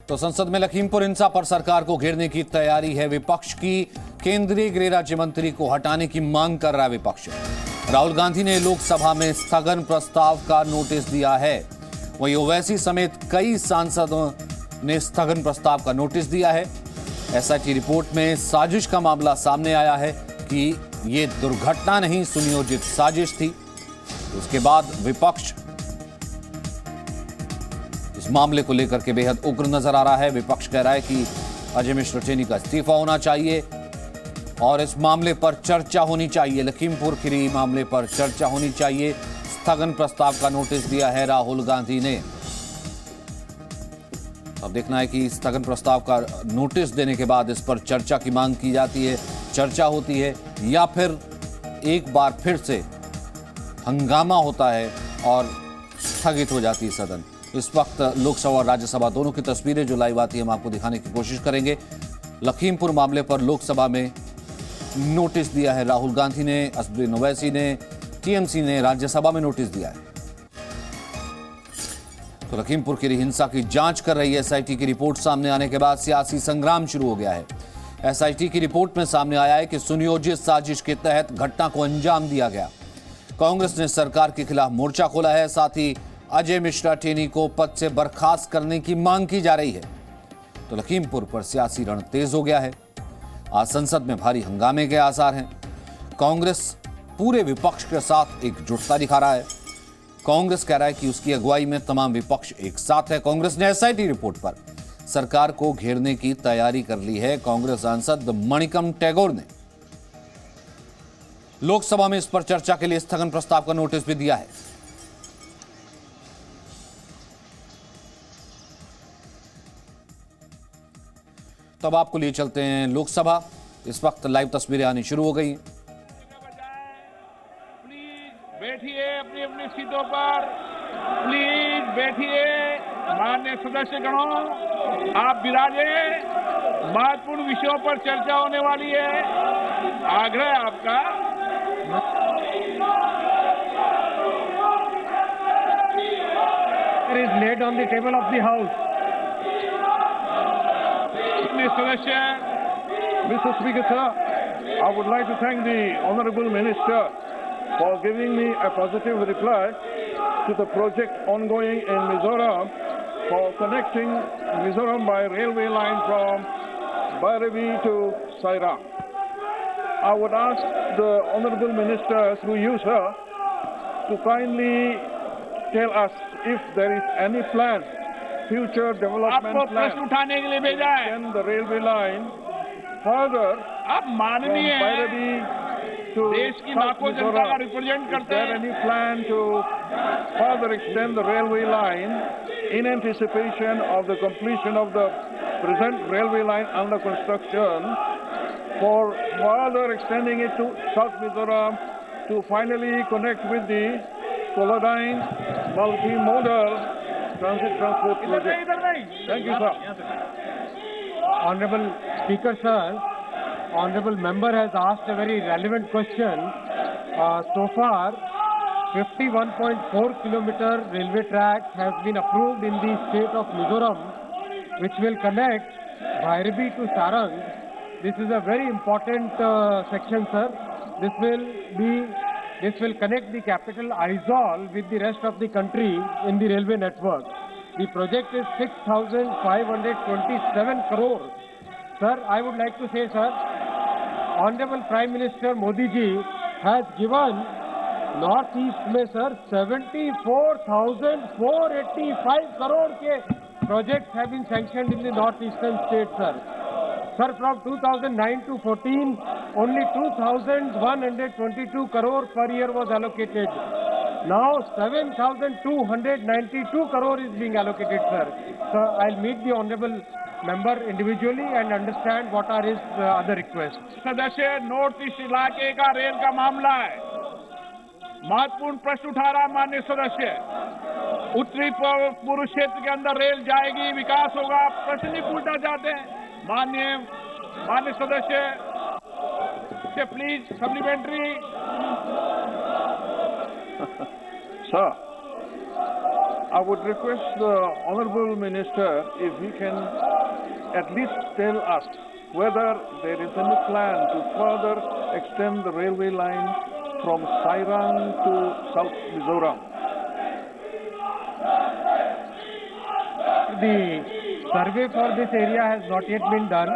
तो संसद में लखीमपुर हिंसा पर सरकार को घेरने की तैयारी है विपक्ष की। केंद्रीय गृह राज्य मंत्री को हटाने की मांग कर रहा है विपक्ष। राहुल गांधी ने लोकसभा में स्थगन प्रस्ताव का नोटिस दिया है। वहीं ओवैसी समेत कई सांसदों ने स्थगन प्रस्ताव का नोटिस दिया है। एसआईटी रिपोर्ट में साजिश का मामला सामने आया है कि ये दुर्घटना नहीं, सुनियोजित साजिश थी। उसके बाद विपक्ष इस मामले को लेकर के बेहद उग्र नजर आ रहा है। विपक्ष कह रहा है कि अजय मिश्र टेनी का इस्तीफा होना चाहिए और इस मामले पर चर्चा होनी चाहिए। लखीमपुर खीरी मामले पर चर्चा होनी चाहिए। स्थगन प्रस्ताव का नोटिस दिया है राहुल गांधी ने। अब देखना है कि स्थगन प्रस्ताव का नोटिस देने के बाद इस पर चर्चा की मांग की जाती है, चर्चा होती है, या फिर एक बार फिर से हंगामा होता है और स्थगित हो जाती है सदन। इस वक्त लोकसभा और राज्यसभा दोनों की तस्वीरें जो लाइव आती है हम आपको दिखाने की कोशिश करेंगे। लखीमपुर मामले पर लोकसभा में नोटिस दिया है राहुल गांधी ने, असदुद्दीन ओवैसी ने, टीएमसी ने राज्यसभा में नोटिस दिया है। तो लखीमपुर की हिंसा की जांच कर रही एसआईटी की रिपोर्ट सामने आने के बाद सियासी संग्राम शुरू हो गया है। एसआईटी की रिपोर्ट में सामने आया है कि सुनियोजित साजिश के तहत घटना को अंजाम दिया गया। कांग्रेस ने सरकार के खिलाफ मोर्चा खोला है। साथ ही अजय मिश्रा टेनी को पद से बर्खास्त करने की मांग की जा रही है। तो लखीमपुर पर सियासी रण तेज हो गया है। आज संसद में भारी हंगामे के आसार हैं। कांग्रेस पूरे विपक्ष के साथ एकजुटता दिखा रहा है। कांग्रेस कह रहा है कि उसकी अगुवाई में तमाम विपक्ष एक साथ है। कांग्रेस ने एसआईटी रिपोर्ट पर सरकार को घेरने की तैयारी कर ली है। कांग्रेस सांसद मणिकम टैगोर ने लोकसभा में इस पर चर्चा के लिए स्थगन प्रस्ताव का नोटिस भी दिया है। तब आपको लिए चलते हैं लोकसभा। इस वक्त लाइव तस्वीरें आनी शुरू हो गई। प्लीज बैठिए अपनी अपनी सीटों पर, प्लीज बैठिए। माननीय सदस्यगणों, आप विराजे। महत्वपूर्ण विषयों पर चर्चा होने वाली है। आग्रह है आपका। It is laid on the table of the House. सदस्य Mr. Speaker, sir, I would like to thank the Honorable Minister for giving me a positive reply to the project ongoing in Mizoram for connecting Mizoram by railway line from Bhairavi to Sairang. I would ask the Honorable Minister, through you, sir, to kindly tell us if there is any plan, future development आपको plan, प्रश्न उठाने के लिए भेजा है। extend the railway line further आप from माननीय हैं, Bhairavi to देश की South लाखों जनता का Mizoram. रिप्रेजेंट Is करते there हैं। any plan to further extend the railway line in anticipation of the completion of the present railway line under construction, for further extending it to South Mizoram to finally connect with the Colodyne multimodal transit transport project? इधर नहीं। Thank you, sir. Honorable Speaker, sir, Honorable Member has asked a very relevant question. So far, 51.4 kilometer railway track has been approved in the state of Mizoram, which will connect Bhairavi to Sarang. This is a very important section, sir. This will connect the capital Aizawl with the rest of the country in the railway network. The project is 6,527 crore. Sir, I would like to say, sir, Honorable Prime Minister Modi ji has given Northeast में sir 74,485 crore के projects have been sanctioned in the northeastern states, sir. Sir, from 2009 to 14, only 2,122 crore per year was allocated. Now 7,292 crore is being allocated, sir. So I'll meet the honorable member individually and understand what are his other requests. सदस्य north east इलाके का rail का मामला है। महत्वपूर्ण प्रश्न उठा रहा है माननीय सदस्य। उत्तरी पूर्व क्षेत्र के अंदर रेल जाएगी, विकास होगा। प्रश्न नहीं पूछना चाहते हैं माननीय सदस्य please supplementary. Sir, I would request the Honorable Minister if he can at least tell us whether there is any plan to further extend the railway line from Sairang to South Mizoram. The survey for this area has not yet been done.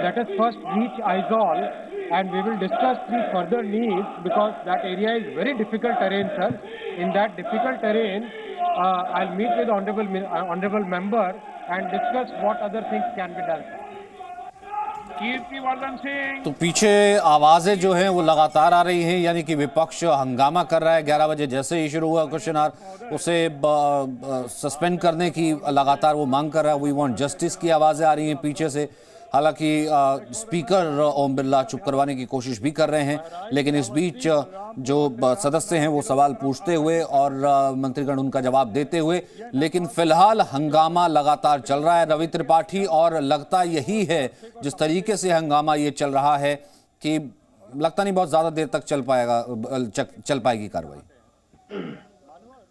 Let us first reach Aizawl and we will discuss the further needs, because that area is very difficult terrain, sir. In that difficult terrain, I'll meet with honorable member and discuss what other things can be done. Kirtivardhan Singh. तो पीछे आवाजें जो हैं वो लगातार आ रही हैं, यानी कि विपक्ष हंगामा कर रहा है। 11 बजे जैसे ही शुरू हुआ क्वेश्चन आवर उसे सस्पेंड करने की लगातार वो मांग कर रहा है। वी वांट जस्टिस की आवाजें आ रही हैं पीछे से। हालांकि स्पीकर ओम बिरला चुप करवाने की कोशिश भी कर रहे हैं, लेकिन इस बीच जो सदस्य हैं वो सवाल पूछते हुए और मंत्रीगण उनका जवाब देते हुए, लेकिन फिलहाल हंगामा लगातार चल रहा है रवि त्रिपाठी। और लगता यही है जिस तरीके से हंगामा ये चल रहा है कि लगता नहीं बहुत ज्यादा देर तक चल पाएगी कार्रवाई।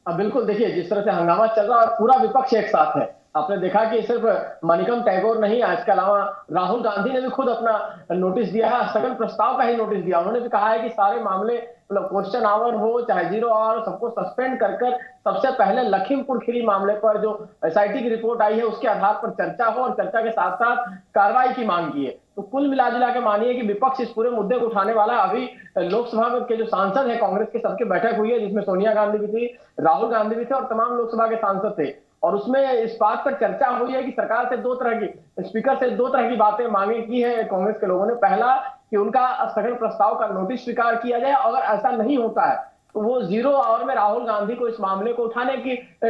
बिल्कुल, देखिए जिस तरह से हंगामा चल रहा है और पूरा विपक्ष एक साथ है। आपने देखा कि सिर्फ मणिकम टैगोर नहीं, इसके अलावा राहुल गांधी ने भी खुद अपना नोटिस दिया है, स्थगन प्रस्ताव का ही नोटिस दिया। उन्होंने भी कहा है कि सारे मामले, मतलब क्वेश्चन आवर हो चाहे 0 आवर, सबको सस्पेंड कर सबसे पहले लखीमपुर खीरी मामले पर जो एसआईटी की रिपोर्ट आई है उसके आधार पर चर्चा हो और चर्चा के साथ साथ कार्रवाई की मांग की है। तो कुल मिला जुला के मानिए कि विपक्ष इस पूरे मुद्दे को उठाने वाला है। अभी लोकसभा के जो सांसद है कांग्रेस के, सबकी बैठक हुई है जिसमें सोनिया गांधी भी थी, राहुल गांधी भी थे और तमाम लोकसभा के सांसद थे। और उसमें इस बात पर चर्चा हुई है कि सरकार से स्पीकर से दो तरह की बातें मांगे की है कांग्रेस के लोगों ने। पहला कि उनका स्थगन प्रस्ताव का नोटिस स्वीकार किया जाए, अगर ऐसा नहीं होता है तो वो 0 आवर में राहुल गांधी को इस मामले को उठाने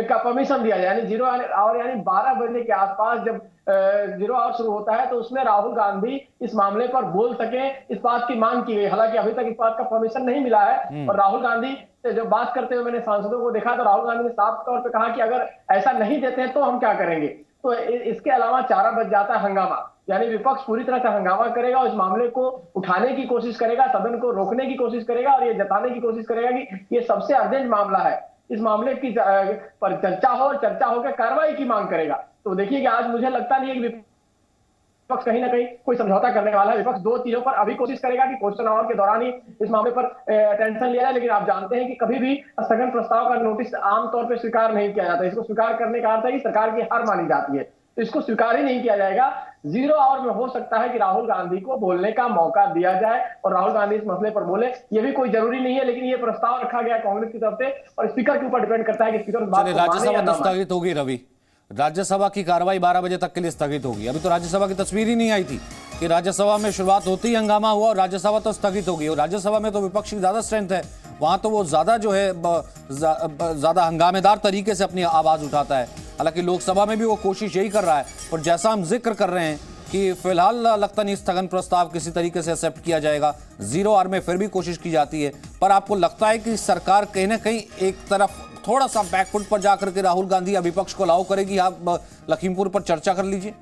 का परमिशन दिया जाए। यानी 0 आवर यानी 12 बजे के आसपास जब 0 आवर शुरू होता है तो उसमें राहुल गांधी इस मामले पर बोल सके, इस बात की मांग की गई। हालांकि अभी तक इस बात का परमिशन नहीं मिला है। और राहुल गांधी से जब बात करते हुए मैंने सांसदों को देखा तो राहुल गांधी ने साफ तौर पर कहा कि अगर ऐसा नहीं देते हैं तो हम क्या करेंगे। तो इसके अलावा 4 बज जाता है हंगामा, यानी विपक्ष पूरी तरह से हंगामा करेगा और इस मामले को उठाने की कोशिश करेगा, सदन को रोकने की कोशिश करेगा और ये जताने की कोशिश करेगा कि ये सबसे अर्जेंट मामला है। इस मामले की पर चर्चा हो और चर्चा होकर कार्रवाई की मांग करेगा। तो देखिए कि आज मुझे लगता नहीं है कि विपक्ष कहीं ना कहीं कोई समझौता करने वाला है। विपक्ष 2 चीजों पर अभी कोशिश करेगा कि क्वेश्चन आवर के दौरान ही इस मामले पर अटेंशन लिया जाए, लेकिन आप जानते हैं कि कभी भी स्थगन प्रस्ताव का नोटिस आमतौर पर स्वीकार नहीं किया जाता। इसको स्वीकार करने का अर्थ है कि सरकार की हार मानी जाती है, तो इसको स्वीकार ही नहीं किया जाएगा। 0 आवर में हो सकता है कि राहुल गांधी को बोलने का मौका दिया जाए और राहुल गांधी इस मसले पर बोले। ये भी कोई जरूरी नहीं है, लेकिन ये प्रस्ताव रखा गया कांग्रेस की तरफ से और स्पीकर के ऊपर डिपेंड करता है कि स्पीकर राज्यसभा स्थगित होगी। रवि, राज्यसभा की कार्रवाई 12 बजे तक के लिए स्थगित होगी। अभी तो राज्यसभा की तस्वीर ही नहीं आई थी कि राज्यसभा में शुरुआत होते ही हंगामा हुआ और राज्यसभा तो स्थगित होगी। और राज्यसभा में तो विपक्ष की ज्यादा स्ट्रेंथ है, वहां तो वो ज्यादा जो है ज्यादा हंगामेदार तरीके से अपनी आवाज उठाता है। हालांकि लोकसभा में भी वो कोशिश यही कर रहा है, पर जैसा हम जिक्र कर रहे हैं कि फिलहाल लगता नहीं स्थगन प्रस्ताव किसी तरीके से एक्सेप्ट किया जाएगा। 0 आवर में फिर भी कोशिश की जाती है, पर आपको लगता है कि सरकार कहीं ना कहीं एक तरफ थोड़ा सा बैकफुट पर जाकर के राहुल गांधी या विपक्ष को अलाउ करेगी, आप लखीमपुर पर चर्चा कर लीजिए।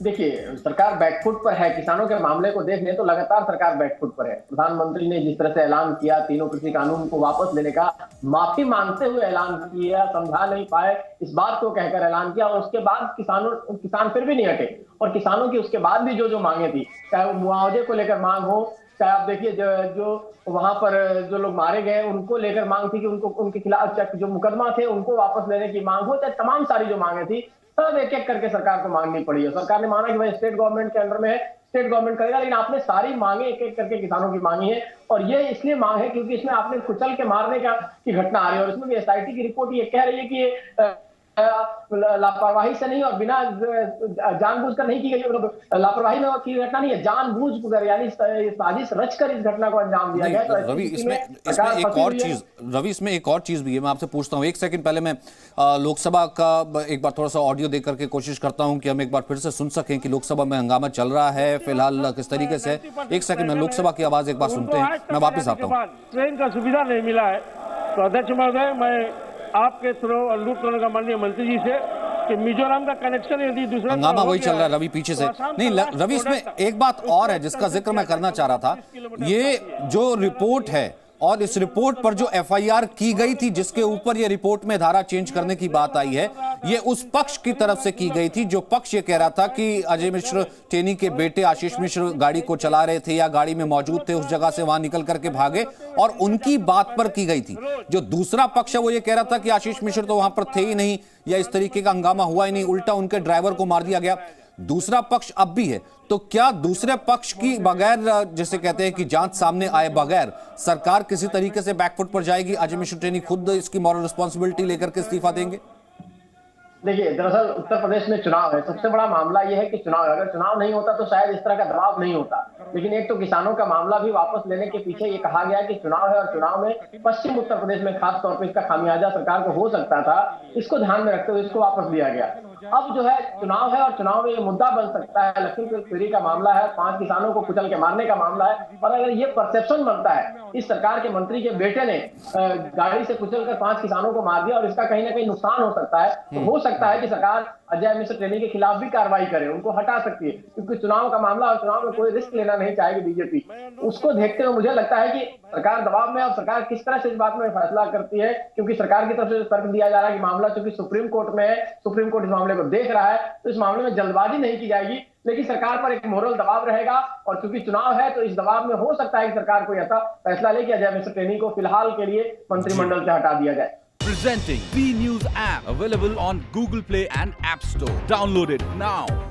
देखिए, सरकार बैकफुट पर है। किसानों के मामले को देख लें तो लगातार सरकार बैकफुट पर है। प्रधानमंत्री ने जिस तरह से ऐलान किया 3 कृषि कानून को वापस लेने का, माफी मांगते हुए ऐलान किया, समझा नहीं पाए इस बात को कहकर ऐलान किया और उसके बाद किसान फिर भी नहीं हटे। और किसानों की उसके बाद भी जो मांगे थी, चाहे वो मुआवजे को लेकर मांग हो, चाहे आप देखिए जो वहां पर जो लोग मारे गए उनको लेकर मांग थी कि उनके खिलाफ जो मुकदमा थे उनको वापस लेने की मांग हो, चाहे तमाम सारी जो मांगे थी सब एक एक करके सरकार को मांगनी पड़ी है। सरकार ने माना कि भाई स्टेट गवर्नमेंट के अंडर में है, स्टेट गवर्नमेंट करेगा, लेकिन आपने सारी मांगे एक एक करके किसानों की मांगी है। और ये इसलिए मांग है क्योंकि इसमें आपने कुचल के मारने की घटना आ रही है। और इसमें भी एसआईटी की रिपोर्ट ये कह रही है कि ये लापरवाही से नहीं और बिना जानबूझकर नहीं की गई, लापरवाही में की घटना नहीं है, जानबूझकर यानी साजिश रचकर इस घटना को अंजाम दिया गया। तो रवि, इसमें एक और चीज भी है। मैं आपसे पूछता हूं, 1 सेकंड पहले मैं लोकसभा का एक बार थोड़ा सा ऑडियो देकर के कोशिश करता हूं कि हम एक बार फिर से सुन सकें कि लोकसभा में हंगामा चल रहा है फिलहाल किस तरीके से। 1 सेकंड में लोकसभा की आवाज एक बार सुनते हैं, मैं वापिस आता हूँ। ट्रेन का सुविधा नहीं मिला है, तो अध्यक्ष महोदय मैं आपके थ्रू अनुरोध करूंगा माननीय मंत्री जी से कि मिजोरम का कनेक्शन यदि दूसरा हंगामा वही चल रहा है रवि पीछे से। नहीं रवि, इसमें एक बात और है जिसका जिक्र मैं करना चाह रहा था। ये जो रिपोर्ट है और इस रिपोर्ट पर जो एफआईआर की गई थी, जिसके ऊपर ये रिपोर्ट में धारा चेंज करने की बात आई है, ये उस पक्ष की तरफ से की गई थी जो पक्ष ये कह रहा था कि अजय मिश्र टेनी के बेटे आशीष मिश्र गाड़ी को चला रहे थे या गाड़ी में मौजूद थे, उस जगह से वहां निकल करके भागे, और उनकी बात पर की गई थी। जो दूसरा पक्ष है वो ये कह रहा था कि आशीष मिश्र तो वहां पर थे ही नहीं, या इस तरीके का हंगामा हुआ ही नहीं, उल्टा उनके ड्राइवर को मार दिया गया। दूसरा पक्ष अब भी है, तो क्या दूसरे पक्ष की बगैर, जैसे कहते हैं कि जांच सामने आए बगैर सरकार किसी तरीके से बैकफुट पर जाएगी? अजय मिश्र टेनी खुद इसकी मॉरल रिस्पॉन्सिबिलिटी लेकर के इस्तीफा देंगे? देखिए, दरअसल उत्तर प्रदेश में चुनाव है, सबसे बड़ा मामला यह है कि चुनाव है। अगर चुनाव नहीं होता तो शायद इस तरह का दबाव नहीं होता, लेकिन एक तो किसानों का मामला भी वापस लेने के पीछे ये कहा गया कि चुनाव है, और चुनाव में पश्चिम उत्तर प्रदेश में खास तौर पर इसका खामियाजा सरकार को हो सकता था, इसको ध्यान में रखते हुए इसको वापस लिया गया। अब जो है चुनाव है, और चुनाव में ये मुद्दा बन सकता है, लखीमपुर खीरी का मामला है, 5 किसानों को कुचल के मारने का मामला है, और अगर ये परसेप्शन बनता है इस सरकार के मंत्री के बेटे ने गाड़ी से कुचलकर 5 किसानों को मार दिया और इसका कहीं ना कहीं नुकसान हो सकता है, तो हो सकता है कि सरकार अजय मिश्र टेनी के खिलाफ भी कार्रवाई करे, उनको हटा सकती है, क्योंकि चुनाव का मामला और चुनाव में कोई रिस्क लेना नहीं चाहेगी बीजेपी। उसको देखते हुए मुझे लगता है कि सरकार दबाव में, और सरकार किस तरह से इस बात में फैसला करती है, क्योंकि सरकार की तरफ से तर्क दिया जा रहा है कि मामला चूंकि सुप्रीम कोर्ट में है, सुप्रीम कोर्ट इस मामले को देख रहा है, तो इस मामले में जल्दबाजी नहीं की जाएगी, लेकिन सरकार पर एक मोरल दबाव रहेगा, और चूंकि चुनाव है तो इस दबाव में हो सकता है कि सरकार कोई ऐसा फैसला ले कि अजय मिश्र टेनी को फिलहाल के लिए मंत्रिमंडल से हटा दिया जाए। Presenting B News app, available on Google Play and App Store. Download it now.